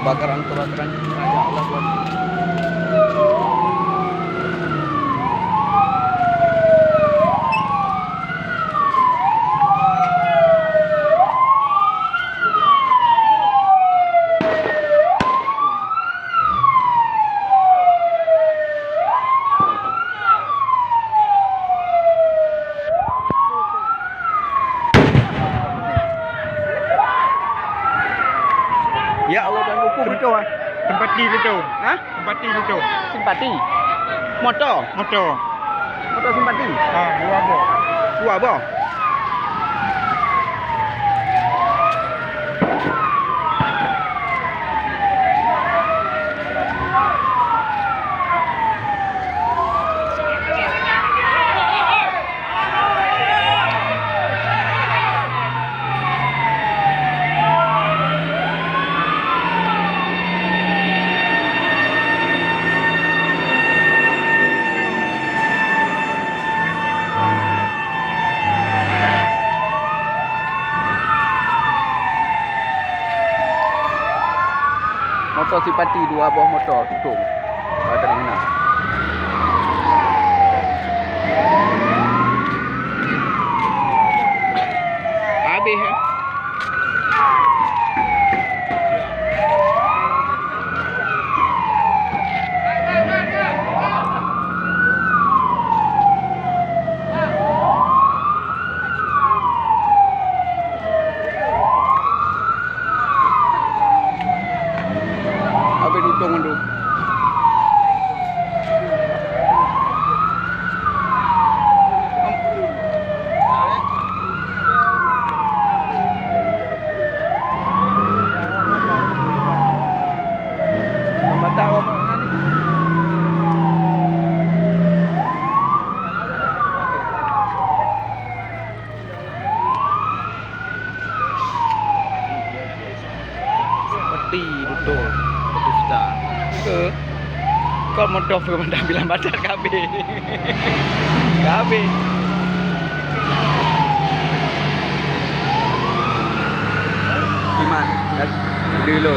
kebakaran raja Allah buat. Ya Allah dan kuku betul ah. Tempati betul. Ha? Tempati betul. Simpati. Motor. Motor. Motor simpati. Ha, dua buah. Dua apa? Motor simpati dua buah motor tutung. Ada di mana? Habis eh. Habis tutung tu. Mata apa ni? Seperti betul. Besar. Ke? Kau motor ke mana bilang badan kabeh. Kabeh. Iman. Dulu.